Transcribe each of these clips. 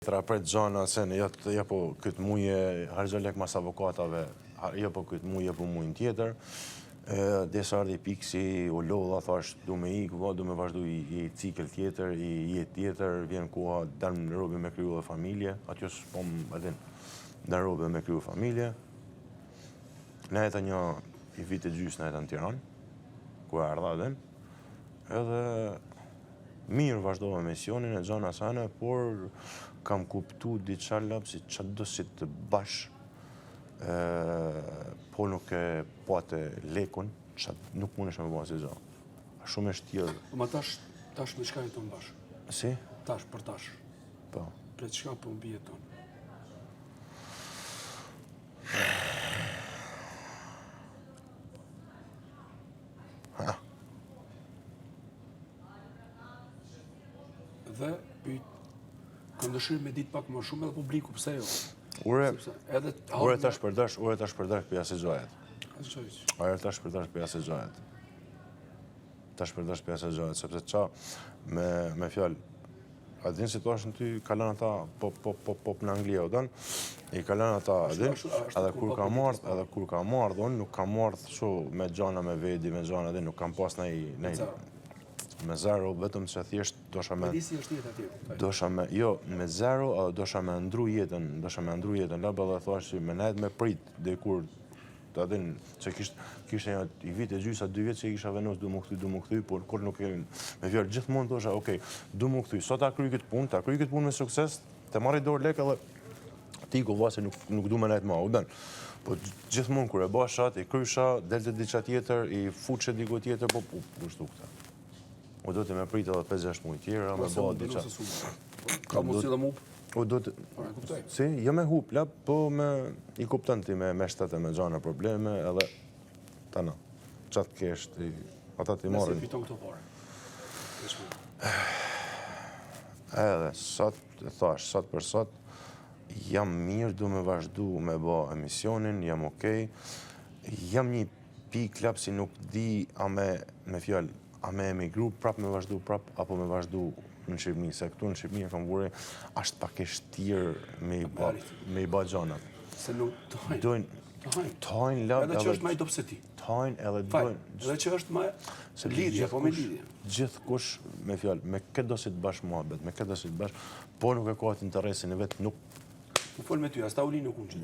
Trapret gjana se në ja po këtë muje hargjo lek mas avokatave, ja po këtë muje po mujnë tjetër. Desa ardi piksi, u lodha, thash, du me ikë, du me vazhdu i cikël tjetër, i jetë tjetër, vjen koha, dalë në robi me kryu dhe familje, aty është po më edhin, dalë robi me kryu familje. Ne jeta një i vite gjysë, ne jeta në Tiranë, ku e ardha edhin, edhe mirë vazhdova misionin e gjana sane, por kam kuptu diqa lapsi që do si të bash, po nuk e pate lekun, që nuk mund ishme bëha si gjo. Shumë e shtjerë. Ma tash me qka jeton bash? Si? Tash për tash. Po. Pre qka po mbi jeton? Ha? Dhe pyt, këmë dëshirë me ditë pak më shumë edhe publiku, pëse jo? Ure tash për dash për jasë gjohet. Ure tash për dash për jasë gjohet. Tash për dash për jasë gjohet, sepse qa me fjallë, adin situashën ty, kalan ata pop në Anglia, i kalan ata adin, edhe kur ka mardh, unë nuk ka mardh shu me gjana me vedi, me gjana adin, nuk kam pas nej me zero, vetëm që thjesht dosha me... Medisi është jetë atje? Dosha me, jo, me zero, dosha me ndru jetën, laba dhe thash që me nejt me prit, dhe kur, të adin, që kishte i vit e gjysa 2 vjet që i kisha venus du mu këthy, por kur nuk e, me fjallë gjithmonë thosha, okej, du mu këthy, sot ta kryj këtë punë me sukses, të marri dorë lek edhe ti ku vase nuk du me nejt ma, u den. Po gjithmonë kur e bashat, i krysha, delte diqa tjetër, i fuqe diku tjetër, po pushtu këta. U do të me pritë edhe 5-6 mujë tjera, me ba diqa. Ka mos si dhe mup? U do të... Si, jo me hup, lap, po i kuptën ti me shtetë me gjana probleme, edhe tana, qatë kesht, ata ti marrin. Nëse fiton këto pare? Edhe, sot për sot, jam mirë, du me vazhdu me ba emisionin, jam okej. Jam një pik, lap, si nuk di, a me fjallë, a me emigru, prap me vazhdu prap, apo me vazhdu në Shqipëni, se këtu në Shqipëni e kam vure, ashtë pak e shtirë me i ba gjanat. Se nuk Dojnë, lab, edhe që është ma i dopse ti. Tojnë edhe dojnë. Edhe që është ma lidhja, po me lidhja. Gjithë kush, me fjallë, me këtë do si të bashkë muhabet, me këtë do si të bashkë, po nuk e kohët interesin e vetë, nuk... Më folë me ty, as ta uli nuk unë që.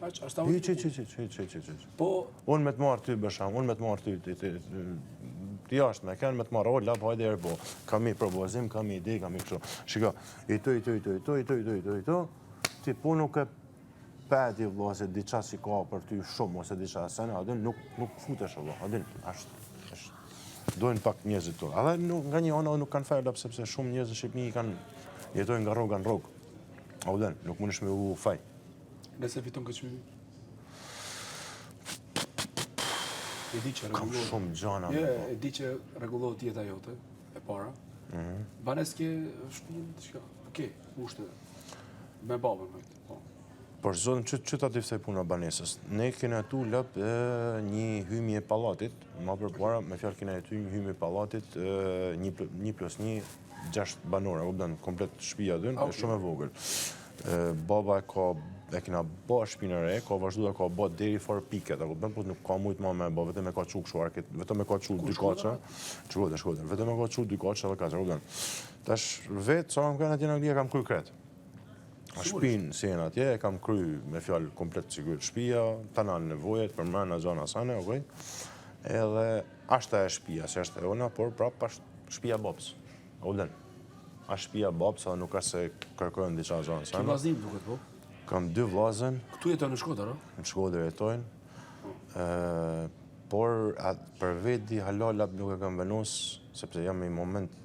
As ta uli nuk unë. Po... Unë me të marë ty, bësham, unë me të marë ty, ti ashtë me kënë me të marë, o, lap, hajde erë, po, kam i propozim, kam i ide, kam i kështu. Shika, i to, ti po nuk e peti, vlo, se diqa si ka për ty shumë, ose diqa sene, adin, nuk futesh, vlo, adin, ashtë. Dojnë pak njëzit to. Edhe nga një ona nuk kanë fejlap, sepse shumë njëzit Shqipni jetojnë nga rogë në rogë. Auden, nuk mund ishme u faj. Nëse fiton këtë qmimi? Kam shumë gjana. E di që regulohet jeta jote, e para. Banes ke shpinë, qka? Ke, ushte, me babën, po. Por zonë, që ta tiftej puna banesës? Ne kena tu lëp një hymje palatit, ma për para, me fjallë kena tu një hymje palatit, 1+1, 6 banore, komplet shpia dënë, shumë e vogël. Baba e kena ba shpinë re, ka vazhdu dhe ka ba deri far piket, po nuk ka mujtë ma me ba, vetëm e ka qu këshuar, vetëm e ka qu 2 kaqa, shkoder, vetëm e ka qu 2 kaqa dhe kaqa, tash vetë, sa kam kërën atje në Anglia, kam kry kretë. Shpinë si e në atje, kam kry me fjallë komplet sigur shpia, të në nevojet, për mërë në gjana sane, edhe ashta e shpia, se ashta e ona, por prap ashtë shpia babës, ashtë shpia babës, edhe nuk ashtë se kërkojnë diqa gjana sane. Që vaznim duket, po? Kam 2 vllazën. Këtu jetojnë në Shkodër, a? Në Shkodër jetojnë. Por për veti halal nuk e kam venus, sepse jam në një moment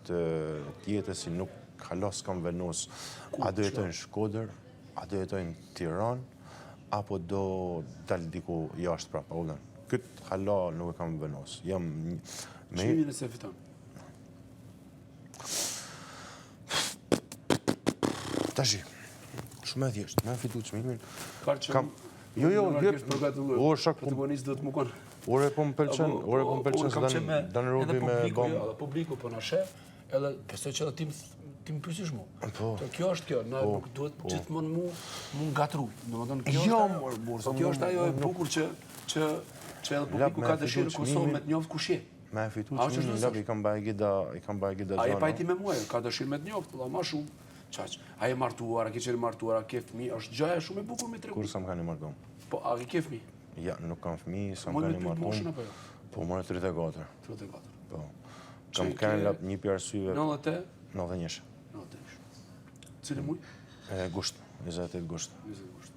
tjetës si nuk halal s'kam venus. A do jetojnë në Shkodër, a do jetojnë në Tiranë, apo do dalë diku jashtë prapa. Këtë halal nuk e kam venus. Qëmi nëse fiton? Tashi. Shumë e thjeshtë, me fitu qmimin. Parë që o shak protagonist do të më konë. Ore po më pëlqen se danë robi me bom. Edhe publiku po në shef, edhe pësoj që edhe tim ti më pyesish mu. Po. Kjo është kjo, na nuk duhet gjithmonë mu ngatru. Domethënë kjo Jo, është kjo është ajo e bukur që edhe publiku ka dëshirë Kosovë me të njoft kush je. Me e fitu çmimin, lap i kam bëj gida Ai gjana. pajti me mua, ka dëshirë me të njoft, valla më shumë. Çaq. Ai e martuar, a ke qenë martuar, a ke fëmijë, është gjëja shumë e bukur me tregu. Kur s'am kanë martuar? Po, a ke fëmijë? Ja, nuk kam fëmijë, s'am Mund me kanë pyet moshën martuar. apo jo? Po, më 34. 34. Po. Kam kanë lap një për arsyeve 98? 91. 98. Cili muj? Gusht, 28 gusht. 20 gusht.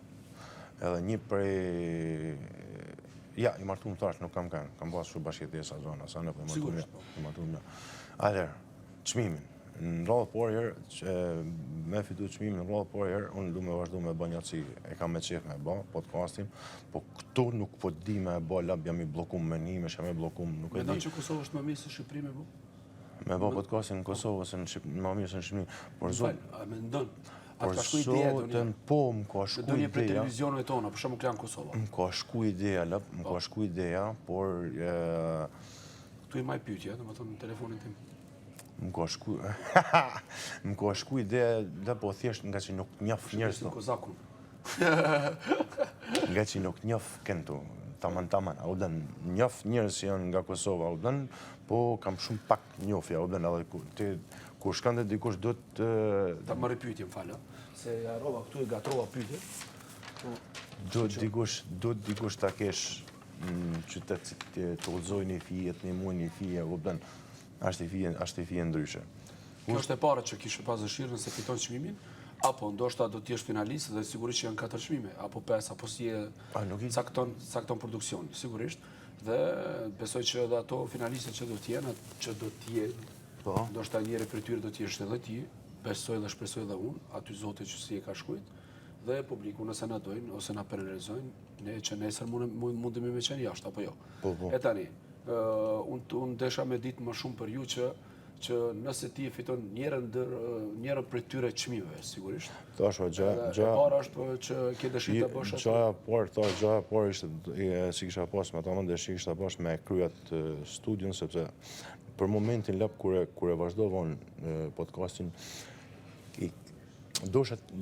Edhe një prej... Ja, i martu më tash, nuk kam kanë. Kam pas shumë bashkëtesa zona, sa në po i martu më. I martu më. Atëherë, çmimin. Në rradhë por herë, me fitu çmimin në rradhë por herë, unë du me vazhdu me bë njëci, e kam me qef me bë, podcastin, po këtu nuk po di me bë, lab jam i blokum me një, me shame blokum, nuk e Mendon di. që Kosovë është më mirë se Shqipëri me bu? Me bë podcastin në Kosovë, ose më mirë se në Shqipëri. Por zot, A mendon? A por ka shku ideja zotën, po, më ka shku do një për ideja. televizionëve tona, për shembull klan Kosova. Më ka shku ideja, lap, më ka shku ideja, por Tu i maj pyetje, domethënë në telefonin tim. më ka shku më ka shku ideja, dhe po thjesht nga që nuk njaf njerëz Në Kozakun. nga që nuk njaf këntu, taman, a u dën, njaf njerëz që janë nga Kosova, u dën, po kam shumë pak njofja, u dën, edhe kur shkande dikush do të... Ta marrë pyetje, më falë, se harrova këtu e gatrova pyetje. Do dikush ta kesh në qytet që të udhëzoj një fije, të një muaj një fije, u dën, është i fije ndryshe. Kjo është e para që kishe pas dëshirë nëse fiton çmimin, apo ndoshta do të jesh finalist dhe sigurisht që janë 4 çmime, apo 5, apo si e cakton produksioni, sigurisht. Dhe besoj që edhe ato finalistët që do të jenë, ndoshta njëri për tyre do të jesh edhe ti, besoj dhe shpresoj edhe unë, aty zote që si e ka shkujt, dhe publiku nëse na dojnë ose na penalizojnë, ne që nesër mundemi me qenë jashtë, apo jo. E tani, unë desha me ditë më shumë për ju që nëse ti e fiton njërën për tyre çmimeve, sigurisht. Thashë, para është që ke dëshirë të bësh atë. Gjaja por ishte, si kisha pas me ta mënde, që kisha pas me kryat studion, sepse për momentin lap kur e vazhdovon podcastin,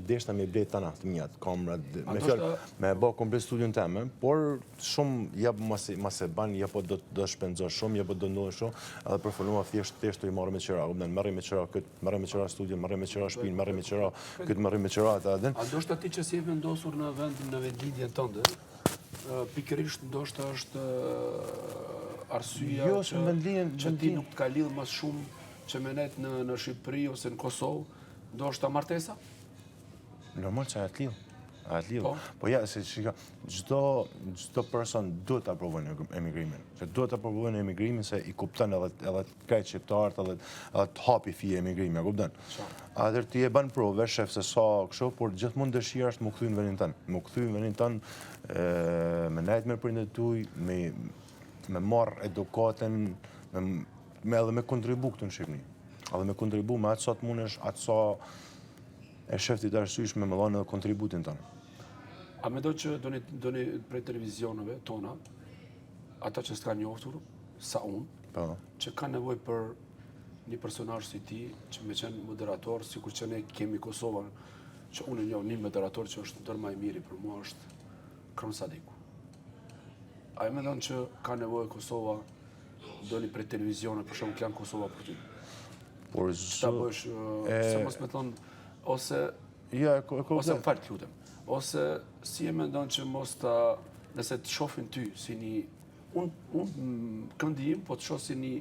deshta me blejt tana të mjatë, kamrat, me fjallë, me bë komplet studion teme, por shumë jep mas e ban, jep do shpenzo shumë, jep do ndodhe shumë, edhe për foluma thjesht të i marrë me qëra, marrë me qëra këtë, marrë me qëra studion, marrë me qëra shpinë, marrë me qëra këtë, marrë me qëra ata edhe. A ndoshta ti që si e vendosur në vendlidhjen tënde, pikërisht ndoshta është arsyeja që ti nuk të ka lidhë mas shumë që menet në Shqipëri ose në Kosovë, ndoshta martesa? Normal që a të lidhë. Po ja, se çdo person do të aprovojnë emigrimin. Se do të aprovojnë emigrimin se i kupton edhe krejt shqiptarët edhe të hapi fije emigrimi, e kupton? Atëherë ti e bën provë, shef se sa kështu, por gjithmonë dëshira është më kthy në vendin tënd. Më kthy në vendin tënd, me nejt me prindët tuaj, me marr edukatën, edhe me kontribu këtu në Shqipëri. Edhe me kontribu me atë sa të mundesh, atë sa e shefti të arsysh me më dhanë edhe kontributin tënë. A me do që doni prej televizionëve tona, ata që s'ka njoftur, sa unë, që ka nevoj për një personazh si ti, që me qenë moderator, sikur që ne kemi Kosovën, që unë njoh një moderator që është ndër më i miri për mua është Krom Sadiku. A e mendon që ka nevojë Kosova doni prej televizionit, për shembull Klan Kosova për ty? Por ta bësh, se mos me thonë, ose më fal, lutem, ose si e mendon që mos ta, nëse të shohin ty si një, unë këndim, po të shoh si një,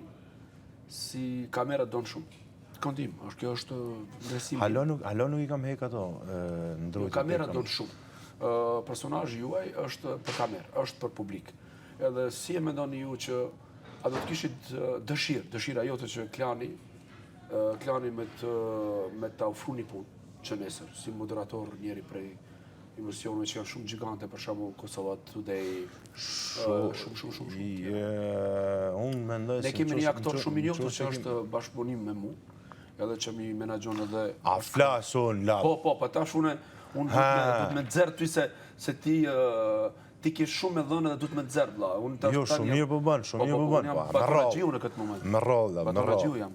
si kamera don shumë. Këndim, kjo është ndresim. Halo nuk i kam hek ato ndrojtje. Kamera don shumë. Personazhi juaj është për kamerë, është për publik. Edhe si e mendoni ju që a do të kishit dëshira jote që klani me ta ofru një punë që nesër, si moderator njeri prej emisionëve që janë shumë gjigante, për shembull Kosova Today, shumë. Unë mendoj se... Ne kemi një aktor shumë i njohur që është bashkëpunim me mu, edhe që mi menaxhon edhe... A flasun, la... Po, tash unë du të me nxerr ty se ti ti ke shumë me dhënë dhe du të me të zerë, vlla. Jo, shumë mirë po bën, shumë mirë po bën. Unë jam Batoragjiu në këtë moment. Me rrolla, me Batoragjiu rrolla. jam.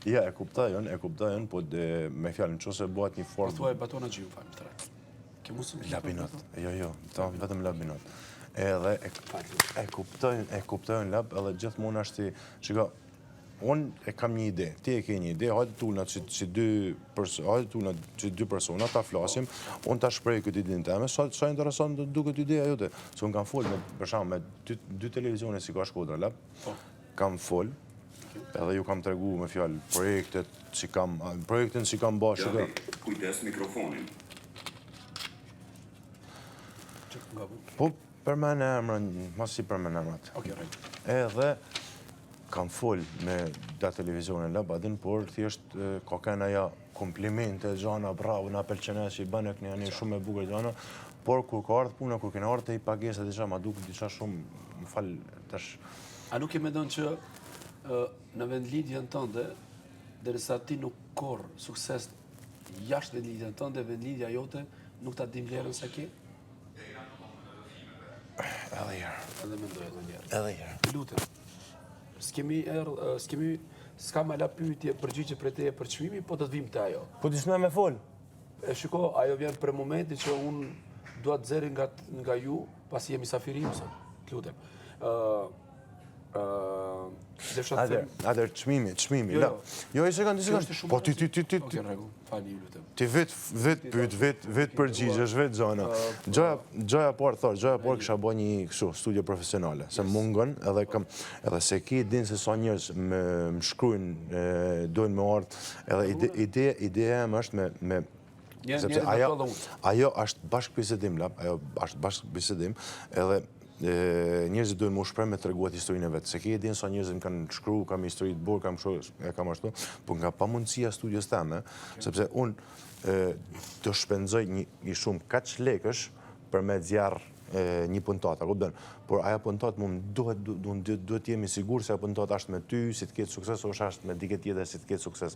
Ja, e kuptojnë, po me fjalën nëse bëhet një Po formë thuaj Batoragjiu, falem të rejtë. Ke mos labinot. Jo, vetëm labinot. Edhe e kuptojnë lab, edhe gjithmonë është shiko, unë e kam një ide, ti e ke një ide, hajde tulna që dy persona ta flasim, unë ta shprej këtë idenë teme, sa interesant duket ideja jote. Se unë kam folë, për shembull, me dy televizione si ka Shkodra Lab, kam folë, edhe ju kam tregu me fjalë projektin që kam bashkë. Kujdes mikrofonin. Po, për me në emrën, mas si për me në emrat. Edhe kam folë me da televizionin Lab, adin, por thjesht ka kena ja komplimente, gjana, bravo, na pëlqenes që i bënë e kënë janë shumë e bukur gjana, por kur ka ardhë puna, kur kena ardhë të i pageset i ma duke diqa shumë, më falë tash. A nuk e mendon që në vendlidhjen tënde, derisa ti nuk korë sukses jashtë vendlidhjen tënde, vendlidhja jote nuk ta dim vlerën sa ke? Edhe jërë. Edhe mendoj edhe njerë. Edhe jërë. Lutem. S'ka ma la pyetje përgjigje për teje për çmimin, po do të vim të ajo. Po ti s'me me folë? E shiko, ajo vjen për momenti që unë dua të zeri nga ju, pasi jemi safirim sot. Lutem. Atër, çmimi, la. Jo, i sekund. Po ti. Oke, regu, fali, lutem. Ti vet pyet, vet përgjigjesh, vet zona. Gjoja parë kisha bë një kështu studio profesionale, se mungon edhe se ki din se sa njerëz më shkruajnë dojnë me ardh, edhe ideja em është me sepse ajo është bashkëbisedim, ajo është bashkëbisedim, edhe njerëzit duhen më shpreh me treguat historinë e vet. Se ke dinë sa njerëzit më kanë shkruar, kam histori të burr, kam ashtu, por nga pamundësia studios teme, sepse unë të shpenzoj një shumë kaq lekësh për me zjarr një puntat, a kupton? Por aja puntat duhet jemi sigur se aja puntat është me ty, si të ketë sukses, ose është me dikë tjetër si të ketë sukses.